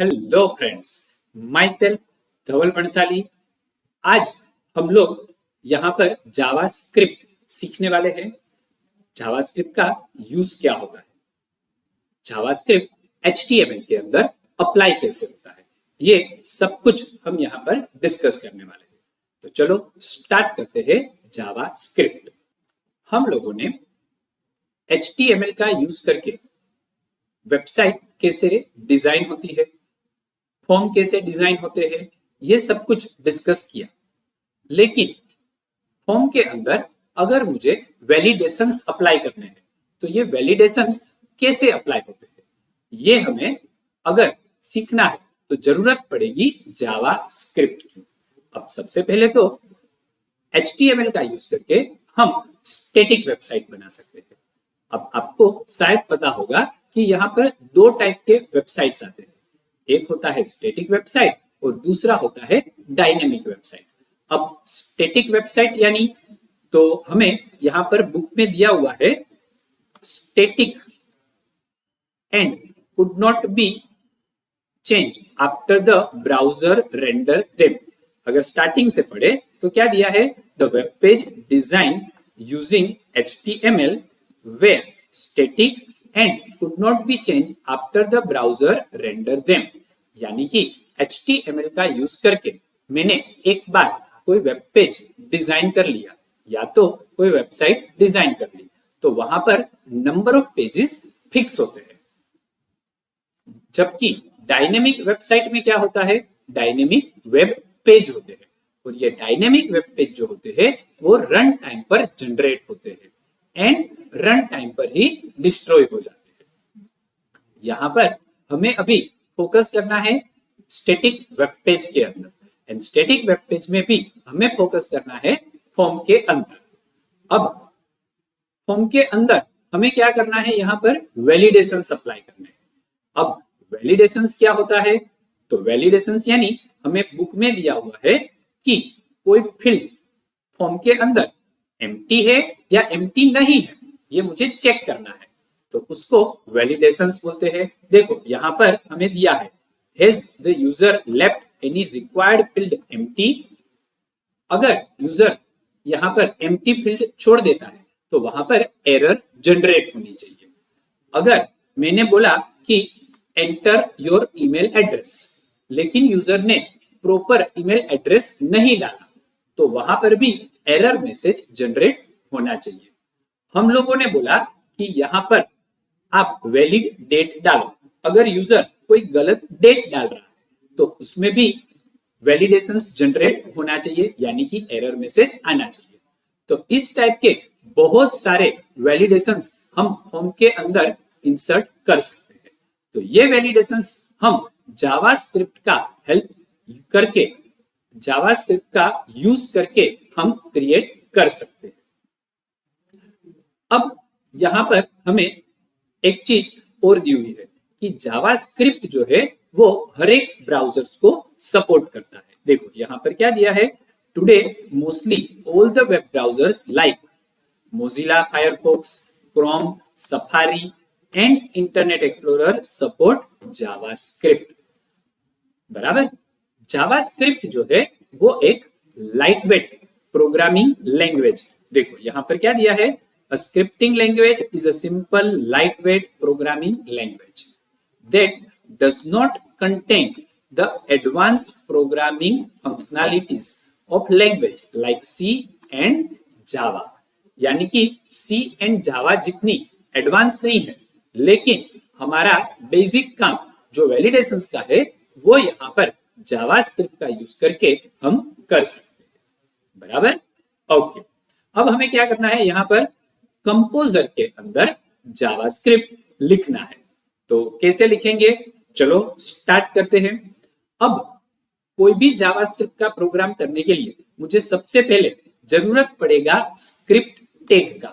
Hello friends, my self धवल बंसाली। आज हम लोग यहाँ पर जावास्क्रिप्ट सीखने वाले हैं। जावास्क्रिप्ट का यूज क्या होता है, जावास्क्रिप्ट HTML के अंदर अप्लाई कैसे होता है, ये सब कुछ हम यहाँ पर डिस्कस करने वाले हैं। तो चलो स्टार्ट करते हैं। जावास्क्रिप्ट हम लोगों ने HTML का यूज करके वेबसाइट कैसे डिजाइन होती है, फॉर्म कैसे डिजाइन होते हैं, ये सब कुछ डिस्कस किया। लेकिन फॉर्म के अंदर अगर मुझे वैलिडेशंस अप्लाई करने हैं तो ये वैलिडेशंस कैसे अप्लाई होते हैं, ये हमें अगर सीखना है तो जरूरत पड़ेगी जावास्क्रिप्ट की। अब सबसे पहले तो HTML का यूज करके हम स्टैटिक वेबसाइट बना सकते हैं। अब आपको शायद पता होगा कि यहाँ पर दो टाइप के वेबसाइट्स आते हैं। एक होता है स्टैटिक वेबसाइट और दूसरा होता है डायनेमिक वेबसाइट। अब स्टैटिक वेबसाइट यानी तो हमें यहाँ पर बुक में दिया हुआ है static and could not be change after the browser render them. अगर स्टार्टिंग से पढ़े तो क्या दिया है, the web page design using HTML were static and could not be change after the browser render them. यानी कि HTML का यूज करके मैंने एक बार कोई वेब पेज डिजाइन कर लिया या तो कोई वेबसाइट डिजाइन कर ली, तो वहां पर नंबर ऑफ पेजेस फिक्स होते हैं। जबकि डायनेमिक वेबसाइट में क्या होता है, डायनेमिक वेब पेज होते हैं और ये डायनेमिक वेब पेज जो होते हैं वो रन टाइम पर जनरेट होते हैं एंड रन टाइम पर ही डिस्ट्रॉय हो जाते हैं। यहां पर हमें अभी फोकस करना है स्टैटिक वेब पेज के अंदर एंड स्टैटिक वेब पेज में भी हमें फोकस करना है फॉर्म के अंदर। अब फॉर्म के अंदर हमें क्या करना है, यहां पर वैलिडेशंस अप्लाई करने हैं। अब वैलिडेशंस क्या होता है, तो वैलिडेशंस यानी हमें बुक में दिया हुआ है कि कोई फील्ड फॉर्म के अंदर एम्प्टी है या एम्प्टी नहीं है, ये मुझे चेक करना है, तो उसको वैलिडेशंस बोलते हैं। देखो यहाँ पर हमें दिया है has the user left any required field empty. अगर यूजर यहाँ पर एम्प्टी फील्ड छोड़ देता है तो वहां पर एरर जनरेट होनी चाहिए। अगर मैंने बोला कि एंटर योर ईमेल एड्रेस लेकिन यूजर ने प्रॉपर ईमेल एड्रेस नहीं डाला तो वहां पर भी एरर मैसेज जनरेट होना चाहिए। हम लोगों ने बोला कि यहाँ पर आप वैलिड डेट डालो। अगर यूजर कोई गलत डेट डाल रहा है तो उसमें भी वैलिडेशंस जनरेट होना चाहिए, यानी कि एरर मैसेज आना चाहिए। तो इस टाइप के बहुत सारे वैलिडेशंस हम फॉर्म के अंदर इंसर्ट कर सकते हैं। तो ये वैलिडेशंस हम जावास्क्रिप्ट का हेल्प करके, जावास्क्रिप्ट का यूज करके हम क्रिएट कर सकते हैं। अब यहां पर हमें एक चीज और दी हुई है कि जावास्क्रिप्ट जो है वो हर एक ब्राउजर्स को सपोर्ट करता है। देखो यहां पर क्या दिया है, today mostly all the web browsers like Mozilla Firefox, Chrome, safari and internet explorer support JavaScript. बराबर, जावास्क्रिप्ट जो है वो एक लाइटवेट प्रोग्रामिंग लैंग्वेज। देखो यहां पर क्या दिया है, a scripting language is a simple lightweight programming language that does not contain the advanced programming functionalities of language like C and Java। यानी कि C and Java जितनी एडवांस नहीं है, लेकिन हमारा बेसिक काम जो वैलिडेशंस का है वो यहाँ पर जावास्क्रिप्ट का यूज करके हम कर सकते हैं। बराबर, ओके। अब हमें क्या करना है, यहाँ पर कंपोजर के अंदर जावास्क्रिप्ट लिखना है। तो कैसे लिखेंगे, चलो स्टार्ट करते हैं। अब कोई भी जावास्क्रिप्ट का प्रोग्राम करने के लिए मुझे सबसे पहले जरूरत पड़ेगा स्क्रिप्ट टैग का।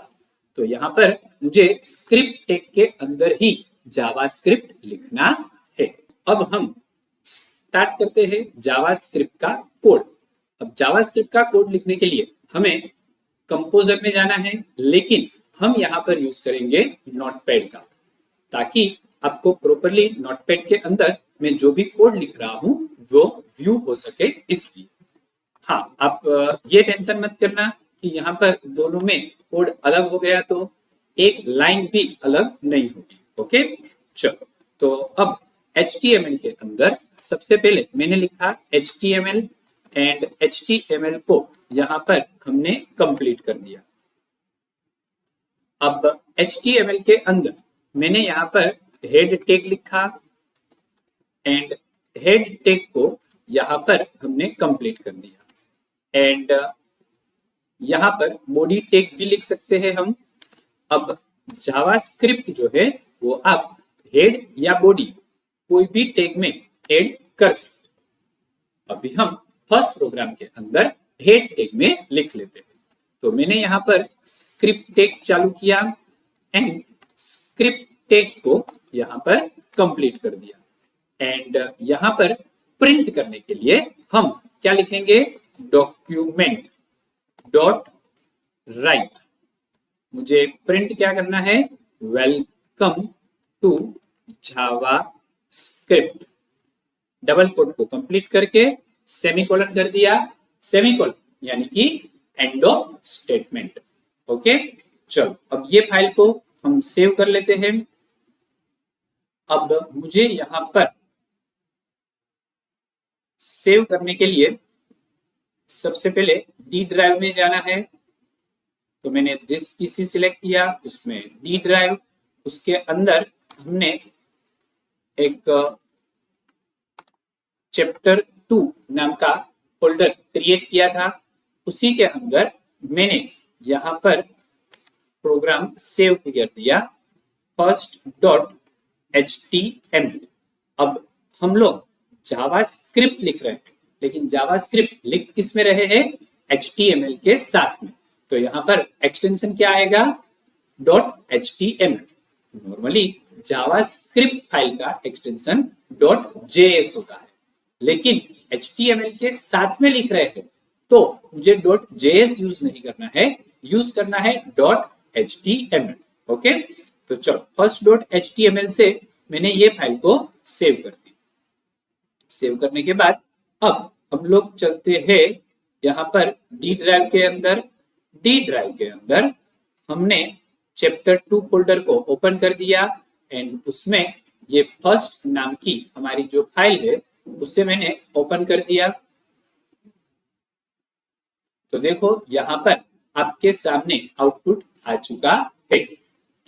तो यहाँ पर मुझे स्क्रिप्ट टैग के अंदर ही जावास्क्रिप्ट लिखना है। अब हम स्टार्ट करते हैं जावास्क्रिप्ट का कोड। अब जावास्क्रिप्ट का कोड लिखने के लिए हमें कंपोजर में जाना है, लेकिन हम यहाँ पर यूज करेंगे नोटपैड का, ताकि आपको प्रॉपर्ली नोटपैड के अंदर मैं जो भी कोड लिख रहा हूं वो व्यू हो सके इसलिए। हाँ, आप ये टेंशन मत करना कि यहाँ पर दोनों में कोड अलग हो गया तो एक लाइन भी अलग नहीं होगी। ओके, चलो तो अब HTML के अंदर सबसे पहले मैंने लिखा HTML एंड HTML को यहाँ पर हमने कंप्लीट कर दिया। अब HTML के अंदर मैंने यहाँ पर हेड टैग लिखा एंड हेड टैग को यहाँ पर हमने कंप्लीट कर दिया एंड यहाँ पर बॉडी टैग भी लिख सकते हैं हम। अब जावास्क्रिप्ट जो है वो आप हेड या बॉडी कोई भी टैग में ऐड कर सकते। अभी हम फर्स्ट प्रोग्राम के अंदर हेड टैग में लिख लेते हैं। तो मैंने यहाँ पर स्क्रिप्ट टैग चालू किया एंड स्क्रिप्ट टैग को यहाँ पर कंप्लीट कर दिया एंड यहाँ पर प्रिंट करने के लिए हम क्या लिखेंगे, डॉक्यूमेंट डॉट राइट। मुझे प्रिंट क्या करना है, welcome to JavaScript. Double quote को कंप्लीट करके सेमीकोलन कर दिया। सेमीकोलन यानी कि एंड ऑफ स्टेटमेंट। ओके, चलो अब ये फाइल को हम सेव कर लेते हैं। अब मुझे यहां पर सेव करने के लिए सबसे पहले डी ड्राइव में जाना है। तो मैंने दिस पीसी सिलेक्ट किया, उसमें डी ड्राइव, उसके अंदर हमने एक चैप्टर 2 नाम का फोल्डर क्रिएट किया था। उसी के अंदर मैंने यहां पर प्रोग्राम सेव कर दिया, first.html। अब हम लोग जावास्क्रिप्ट लिख रहे हैं, लेकिन जावास्क्रिप्ट लिख किस में रहे हैं, HTML के साथ में। तो यहाँ पर एक्सटेंशन क्या आएगा, .html। नॉर्मली जावास्क्रिप्ट फाइल का एक्सटेंशन .js होता है, लेकिन HTML के साथ में लिख रहे हैं तो मुझे .js यूज नहीं करना है, यूज करना है .html। ओके, तो चलो first.html से मैंने ये फाइल को सेव कर दी। सेव करने के बाद अब हम लोग चलते हैं यहाँ पर डी ड्राइव के अंदर। डी ड्राइव के अंदर हमने चैप्टर 2 फोल्डर को ओपन कर दिया एंड उसमें ये फर्स्ट नाम की हमारी जो फाइल है उससे मैंने ओपन कर दिया। तो देखो यहाँ पर आपके सामने आउटपुट आ चुका है।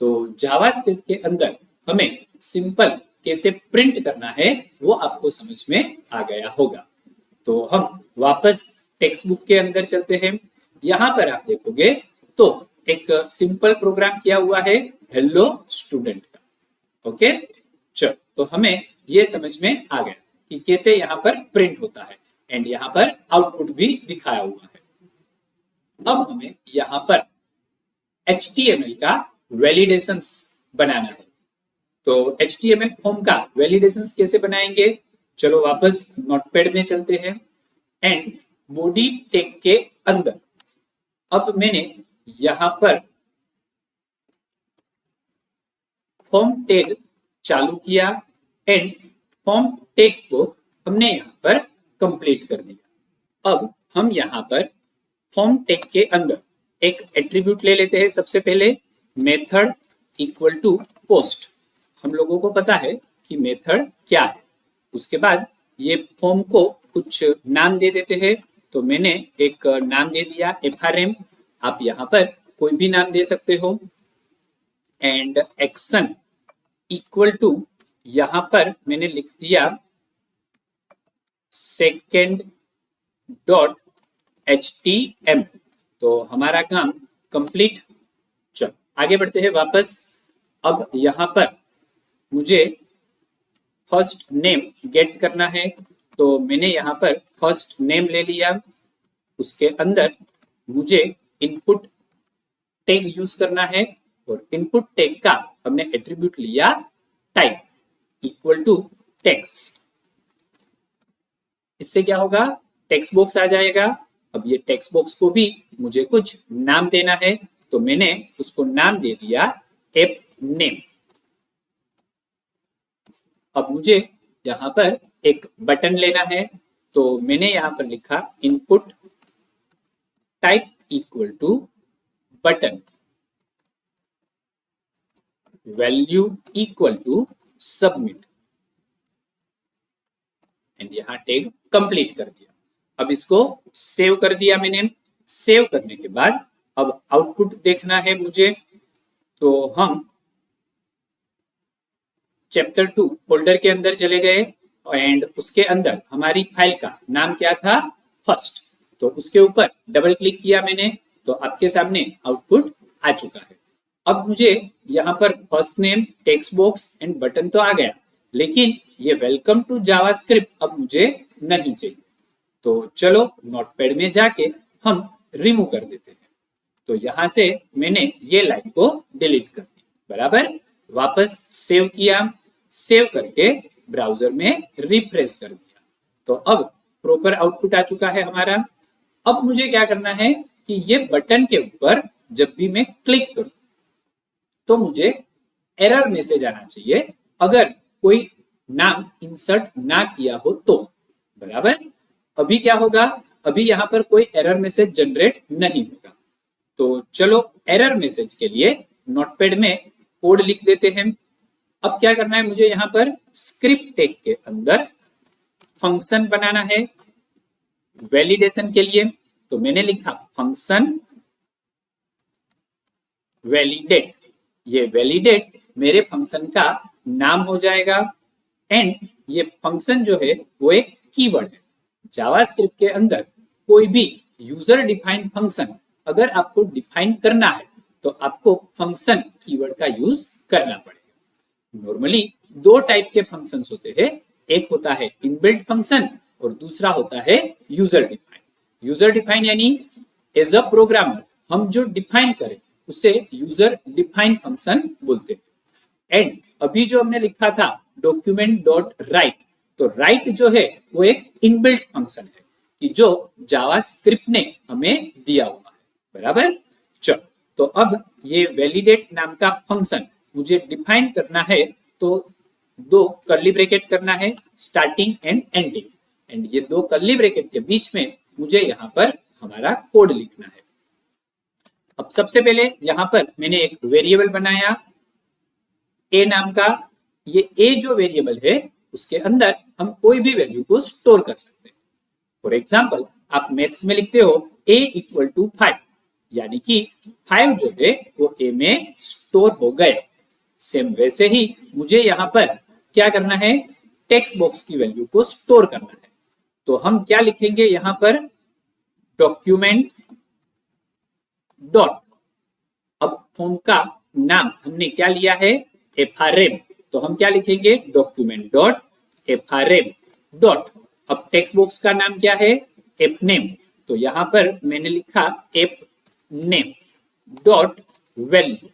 तो जावास्क्रिप्ट के अंदर हमें सिंपल कैसे प्रिंट करना है वो आपको समझ में आ गया होगा। तो हम वापस टेक्स्ट बुक के अंदर चलते हैं। यहाँ पर आप देखोगे तो एक सिंपल प्रोग्राम किया हुआ है हेलो स्टूडेंट का। ओके, चलो तो हमें ये समझ में आ गया कि कैसे यहाँ पर प्रिंट होता है एंड यहाँ पर आउटपुट भी दिखाया हुआ है। अब हमें यहाँ पर HTML का वैलिडेशंस बनाना है। तो HTML फॉर्म का वैलिडेशंस कैसे बनाएंगे, चलो वापस नोटपैड में चलते हैं एंड बॉडी टैग के अंदर अब मैंने यहाँ पर फॉर्म टैग चालू किया एंड फॉर्म टैग को हमने यहाँ पर कंप्लीट कर दिया। अब हम यहाँ पर फॉर्म टैग के अंदर एक एट्रीब्यूट ले लेते हैं। सबसे पहले मेथड इक्वल टू पोस्ट। हम लोगों को पता है कि मेथड क्या है। उसके बाद ये फॉर्म को कुछ नाम दे देते हैं। तो मैंने एक नाम दे दिया FRM, आप यहाँ पर कोई भी नाम दे सकते हो एंड एक्शन इक्वल टू यहाँ पर मैंने लिख दिया सेकेंड डॉट HTML। तो हमारा काम कंप्लीट। चलो आगे बढ़ते हैं वापस। अब यहाँ पर मुझे फर्स्ट नेम गेट करना है। तो मैंने यहाँ पर फर्स्ट नेम ले लिया। उसके अंदर मुझे इनपुट टैग यूज करना है और इनपुट टैग का हमने एट्रीब्यूट लिया टाइप इक्वल टू टेक्स्ट। इससे क्या होगा, टेक्स्ट बॉक्स आ जाएगा। अब ये टेक्स्ट बॉक्स को भी मुझे कुछ नाम देना है। तो मैंने उसको नाम दे दिया एप नेम। अब मुझे यहाँ पर एक बटन लेना है, तो मैंने यहाँ पर लिखा input type equal to button, value equal to submit, and यहाँ टैग कंप्लीट कर दिया। अब इसको सेव कर दिया मैंने। सेव करने के बाद अब आउटपुट देखना है मुझे, तो हम चैप्टर 2 फोल्डर के अंदर चले गए एंड उसके अंदर हमारी फाइल का नाम क्या था, फर्स्ट। तो उसके ऊपर डबल क्लिक किया मैंने, तो आपके सामने आउटपुट आ चुका है। अब मुझे यहाँ पर first name, text box and button तो आ गया, लेकिन ये वेलकम टू जावास्क्रिप्ट अब मुझे नहीं चाहिए। तो चलो नोटपैड में जाके हम रिमूव कर देते हैं। तो यहाँ से मैंने ये लाइन को डिलीट कर दी, बराबर। वापस सेव किया, सेव करके ब्राउजर में रिफ्रेश कर दिया, तो अब प्रॉपर आउटपुट आ चुका है हमारा। अब मुझे क्या करना है कि ये बटन के ऊपर जब भी मैं क्लिक करूं तो मुझे एरर मैसेज आना चाहिए, अगर कोई नाम इंसर्ट ना किया हो तो, बराबर। अभी क्या होगा, अभी यहाँ पर कोई एरर मैसेज जनरेट नहीं होगा। तो चलो एरर मैसेज के लिए नोटपैड में कोड लिख देते हैं। अब क्या करना है मुझे, यहाँ पर स्क्रिप्ट टैग के अंदर फंक्शन बनाना है वैलिडेशन के लिए। तो मैंने लिखा फंक्शन वैलिडेट। ये वैलिडेट मेरे फंक्शन का नाम हो जाएगा, एंड ये फंक्शन जो है वो एक कीवर्ड है। जावास्क्रिप्ट के अंदर कोई भी यूजर डिफाइंड फंक्शन अगर आपको डिफाइन करना है तो आपको फंक्शन कीवर्ड का यूज करना पड़ेगा। नॉर्मली दो टाइप के फंक्शंस होते हैं, एक होता है इनबिल्ट फंक्शन और दूसरा होता है यूजर डिफाइन। यूजर डिफाइन यानी एज अ प्रोग्रामर हम जो डिफाइन करें उसे यूजर डिफाइन फंक्शन बोलते हैं। एंड अभी जो हमने लिखा था डॉक्यूमेंट डॉट राइट, तो राइट जो है वो एक इनबिल्ट फंक्शन है कि जो जावास्क्रिप्ट ने हमें दिया हुआ है, बराबर। चलो, तो अब ये वैलिडेट नाम का फंक्शन मुझे डिफाइन करना है, तो दो कर्ली ब्रैकेट करना है, स्टार्टिंग एंड एंडिंग, एंड ये दो कर्ली ब्रैकेट के बीच में मुझे यहाँ पर हमारा कोड लिखना है। अब सबसे पहले यहाँ पर मैंने एक वेरिएबल बनाया ए नाम का। ये ए जो वेरिएबल है उसके अंदर हम कोई भी वैल्यू को स्टोर कर सकते हैं। फॉर एग्जाम्पल आप मैथ्स में लिखते हो a इक्वल टू 5, यानी कि 5 जो है वो a में स्टोर हो गए। सेम वैसे ही मुझे यहाँ पर क्या करना है, टेक्स्ट बॉक्स की वैल्यू को स्टोर करना है। तो हम क्या लिखेंगे यहाँ पर, डॉक्यूमेंट डॉट, अब फॉर्म का नाम हमने क्या लिया है, FRM, तो हम क्या लिखेंगे, डॉक्यूमेंट डॉट FRM डॉट, अब टेक्स्ट बॉक्स का नाम क्या है, fname, तो यहां पर मैंने लिखा fname डॉट वैल्यू,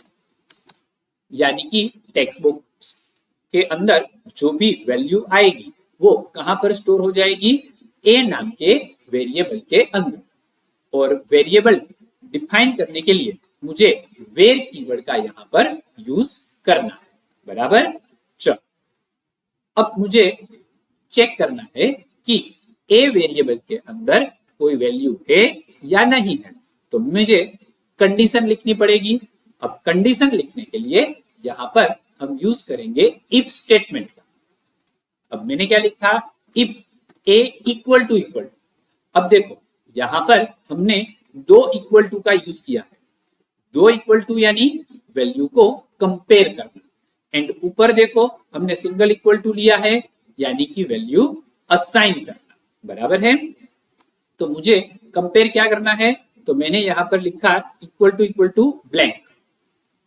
यानी कि टेक्स्ट बॉक्स के अंदर जो भी वैल्यू आएगी वो कहां पर स्टोर हो जाएगी, ए नाम के वेरिएबल के अंदर। और वेरिएबल डिफाइन करने के लिए मुझे वेर कीवर्ड का यहां पर यूज करना है, बराबर। चलो, अब मुझे चेक करना है कि ए वेरिएबल के अंदर कोई वैल्यू है या नहीं है, तो मुझे कंडीशन लिखनी पड़ेगी। अब कंडीशन लिखने के लिए यहां पर हम यूज करेंगे इफ स्टेटमेंट का। अब मैंने क्या लिखा, if a equal to equal to. अब देखो यहां पर हमने दो इक्वल टू का यूज किया है। दो इक्वल टू यानी वैल्यू को कंपेयर करना, एंड ऊपर देखो हमने सिंगल इक्वल टू लिया है, यानी कि वैल्यू असाइन करना, बराबर है। तो मुझे कंपेयर क्या करना है, तो मैंने यहां पर लिखा इक्वल टू ब्लैंक।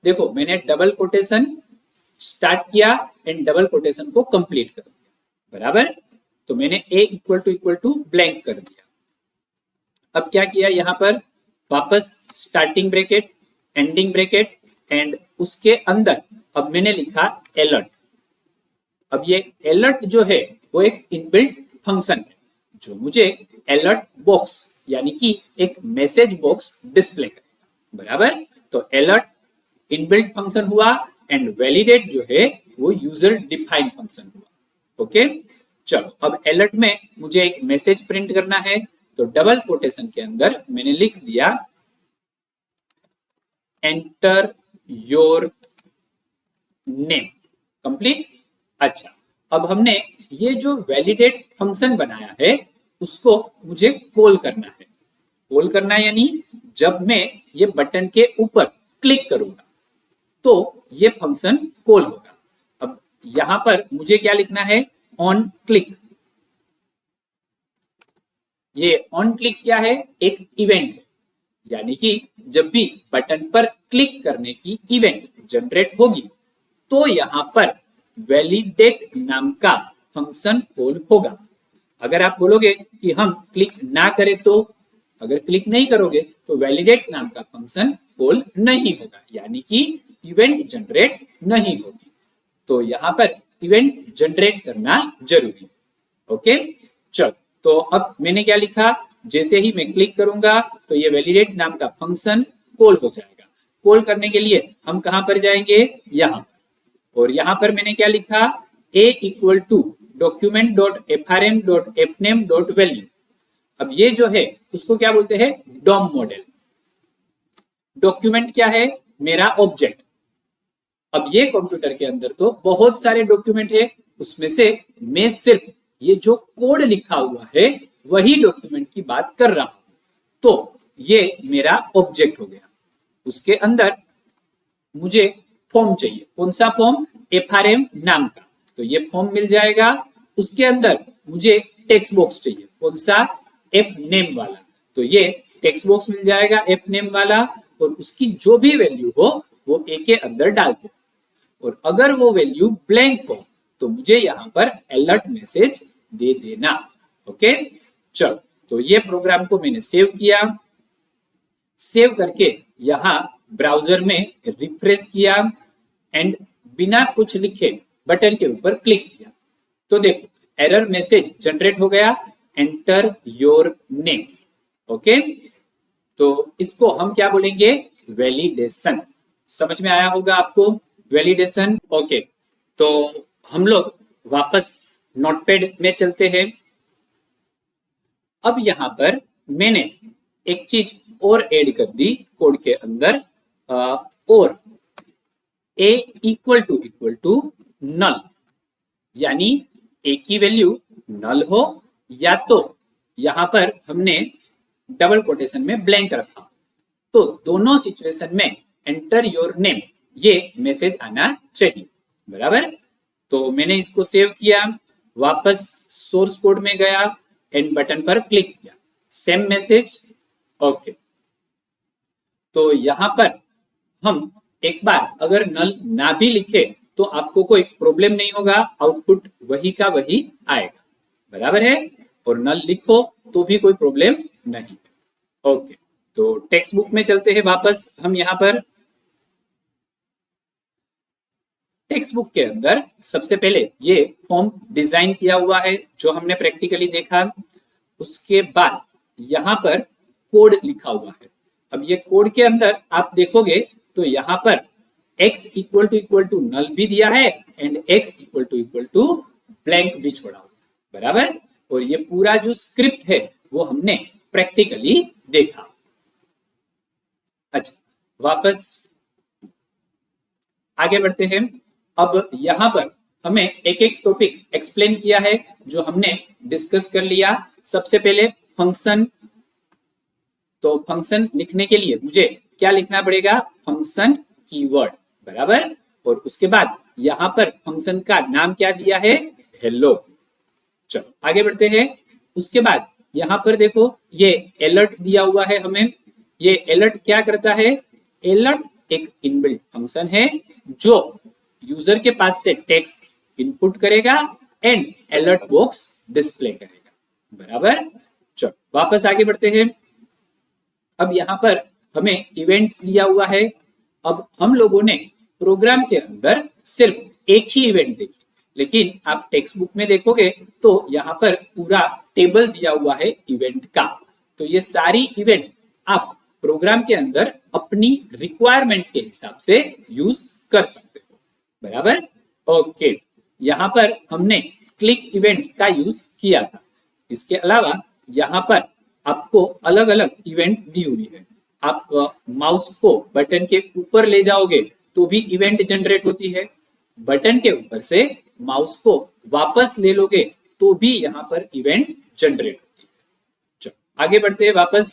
देखो मैंने डबल कोटेशन स्टार्ट किया एंड डबल कोटेशन को कंप्लीट कर दिया, बराबर। तो मैंने ए इक्वल टू ब्लैंक कर दिया। अब क्या किया, यहां पर वापस starting bracket, ending bracket, and उसके अंदर अब मैंने लिखा अलर्ट। अब ये अलर्ट जो है वो एक इनबिल्ट फंक्शन है जो मुझे अलर्ट बॉक्स यानी कि एक मैसेज बॉक्स डिस्प्ले करेगा, बराबर। तो अलर्ट इनबिल्ट फंक्शन हुआ एंड वैलिडेट जो है वो यूजर डिफाइंड फंक्शन हुआ। ओके, चलो अब अलर्ट में मुझे एक मैसेज प्रिंट करना है, तो डबल कोटेशन के अंदर मैंने लिख दिया एंटर योर नेम। कंप्लीट। अच्छा, अब हमने ये जो वैलिडेट फंक्शन बनाया है उसको मुझे कॉल करना है। कॉल करना यानी जब मैं ये बटन के ऊपर क्लिक करूंगा तो ये फंक्शन कॉल होगा। अब यहां पर मुझे क्या लिखना है, ऑन क्लिक। ये ऑन क्लिक क्या है, एक इवेंट है, यानी कि जब भी बटन पर क्लिक करने की इवेंट जनरेट होगी तो यहां पर वैलिडेट नाम का फंक्शन कॉल होगा। अगर आप बोलोगे कि हम क्लिक ना करें तो, अगर क्लिक नहीं करोगे तो वैलिडेट नाम का फंक्शन कॉल नहीं होगा, यानी कि इवेंट जनरेट नहीं होगी। तो यहां पर इवेंट जनरेट करना जरूरी है। ओके, चलो तो अब मैंने क्या लिखा, जैसे ही मैं क्लिक करूंगा तो ये वैलिडेट नाम का फंक्शन कॉल हो जाएगा। कॉल करने के लिए हम कहां पर जाएंगे, यहां, और यहां पर मैंने क्या लिखा, a इक्वल टू document.frm.fname.value। अब ये जो है उसको क्या बोलते हैं, डॉम मॉडल। डॉक्यूमेंट क्या है, मेरा ऑब्जेक्ट। अब ये कंप्यूटर के अंदर तो बहुत सारे डॉक्यूमेंट है, उसमें से मैं सिर्फ ये जो कोड लिखा हुआ है वही डॉक्यूमेंट की बात कर रहा हूं, तो ये मेरा ऑब्जेक्ट हो गया। उसके अंदर मुझे फॉर्म चाहिए, कौन सा फॉर्म, एफआरएम नाम का, तो ये फॉर्म मिल जाएगा। उसके अंदर मुझे टेक्स्ट बॉक्स चाहिए, कौन सा, एफ नेम वाला, तो ये टेक्स्ट बॉक्स मिल जाएगा एफ नेम वाला, और उसकी जो भी वैल्यू हो वो ए के अंदर डाल दो। और अगर वो वैल्यू ब्लैंक हो तो मुझे यहां पर अलर्ट मैसेज दे देना। ओके, चलो तो ये प्रोग्राम को मैंने सेव किया। सेव करके यहां ब्राउजर में रिफ्रेश किया एंड बिना कुछ लिखे बटन के ऊपर क्लिक किया तो देखो एरर मैसेज जनरेट हो गया, एंटर योर नेम। ओके, तो इसको हम क्या बोलेंगे, वैलिडेशन। समझ में आया होगा आपको, वैलिडेशन। ओके, तो हम लोग वापस नोटपैड में चलते हैं। अब यहां पर मैंने एक चीज और ऐड कर दी कोड के अंदर, और a इक्वल टू नल, यानी a की वैल्यू नल हो या तो यहां पर हमने डबल कोटेशन में ब्लैंक रखा, तो दोनों सिचुएशन में एंटर योर नेम ये मैसेज आना चाहिए। बराबर, तो मैंने इसको सेव किया, वापस सोर्स कोड में गया एंड बटन पर क्लिक किया, सेम मैसेज। ओके, तो यहां पर हम एक बार अगर नल ना भी लिखे तो आपको कोई प्रॉब्लम नहीं होगा, आउटपुट वही का वही आएगा। बराबर है, और नल लिखो तो भी कोई प्रॉब्लम नहीं। ओके, तो टेक्स्ट बुक में चलते हैं वापस हम। यहां पर टेक्स्ट बुक के अंदर सबसे पहले ये फॉर्म डिजाइन किया हुआ है जो हमने प्रैक्टिकली देखा। उसके बाद यहां पर कोड लिखा हुआ है। अब ये कोड के अंदर आप देखोगे तो यहां पर x इक्वल टू नल भी दिया है and x equal to blank भी छोड़ा हुआ है। बराबर, और ये पूरा जो स्क्रिप्ट है वो हमने प्रैक्टिकली देखा। अच्छा, वापस आगे बढ़ते हैं। अब यहां पर हमें एक एक टॉपिक एक्सप्लेन किया है जो हमने डिस्कस कर लिया। सबसे पहले फंक्शन, तो फंक्शन लिखने के लिए मुझे क्या लिखना पड़ेगा, फंक्शन कीवर्ड। बराबर, और उसके बाद यहां पर फंक्शन का नाम क्या दिया है, हेलो। चलो आगे बढ़ते हैं। उसके बाद यहां पर देखो ये अलर्ट दिया हुआ है हमें। ये अलर्ट क्या करता है, अलर्ट एक इनबिल्ट फंक्शन है जो यूजर के पास से टेक्स्ट इनपुट करेगा एंड अलर्ट बॉक्स डिस्प्ले करेगा। बराबर, चलो वापस आगे बढ़ते हैं। अब यहां पर हमें इवेंट्स दिया हुआ है। अब हम लोगों ने प्रोग्राम के अंदर सिर्फ एक ही इवेंट देखी, लेकिन आप टेक्स्ट बुक में देखोगे तो यहाँ पर पूरा टेबल दिया हुआ है इवेंट का। तो ये सारी इवेंट आप प्रोग्राम के अंदर अपनी रिक्वायरमेंट के हिसाब से यूज कर सकते हो। बराबर, ओके, यहाँ पर हमने क्लिक इवेंट का यूज किया था। इसके अलावा यहाँ पर आपको अलग अलग इवेंट दी हुई है। आप माउस को बटन के ऊपर ले जाओगे तो भी इवेंट जनरेट होती है, बटन के ऊपर से माउस को वापस ले लोगे तो भी यहाँ पर इवेंट जनरेट होती है। चलो आगे बढ़ते हैं वापस।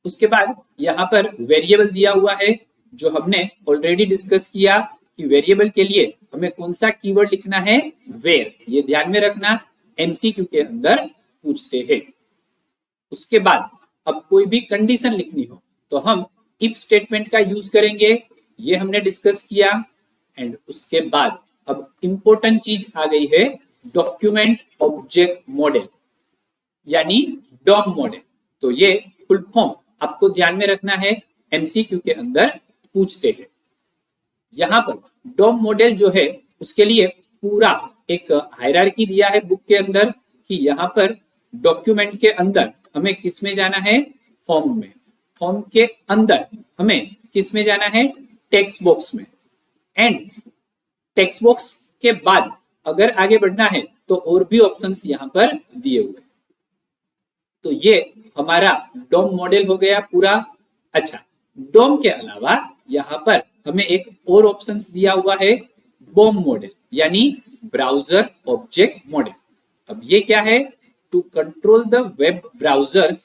उसके बाद यहाँ पर वेरिएबल दिया हुआ है जो हमने ऑलरेडी डिस्कस किया कि वेरिएबल के लिए हमें कौन सा कीवर्ड लिखना है, वेयर। ये ध्यान में रखना, एमसीक्यू के अंदर पूछते हैं। उसके बाद अब कोई भी कंडीशन लिखनी हो तो हम इफ स्टेटमेंट का यूज करेंगे, ये हमने डिस्कस किया। एंड उसके बाद अब इंपॉर्टेंट चीज आ गई है, डॉक्यूमेंट ऑब्जेक्ट मॉडल यानी डॉम मॉडल। तो ये फुल फॉर्म आपको ध्यान में रखना है, एमसीक्यू के अंदर पूछते हैं। यहाँ पर डॉम मॉडल जो है उसके लिए पूरा एक हायरार्की दिया है बुक के अंदर कि यहाँ पर डॉक्यूमेंट के अंदर हमें किस में जाना है, फॉर्म में। फॉर्म के अंदर हमें किस में जाना है, टेक्स्ट बॉक्स में। एंड टेक्स्ट बॉक्स के बाद अगर आगे बढ़ना है तो और भी ऑप्शंस यहाँ पर दिए हुए। तो ये हमारा डॉम मॉडल हो गया पूरा। अच्छा, डॉम के अलावा यहाँ पर हमें एक और ऑप्शंस दिया हुआ है, बॉम मॉडल यानी ब्राउजर ऑब्जेक्ट मॉडल। अब ये क्या है, to control the web browsers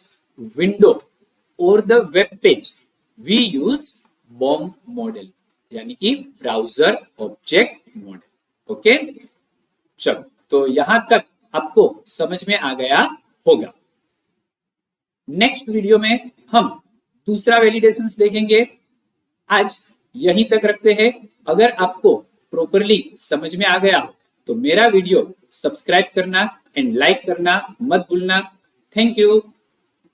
window और the web page we use BOM model यानी कि ब्राउजर ऑब्जेक्ट मॉडल। ओके, चलो तो यहां तक आपको समझ में आ गया होगा। नेक्स्ट वीडियो में हम दूसरा वैलिडेशंस देखेंगे। आज यहीं तक रखते हैं। अगर आपको प्रॉपरली समझ में आ गया हो तो मेरा वीडियो सब्सक्राइब करना एंड लाइक करना मत भूलना। Thank you.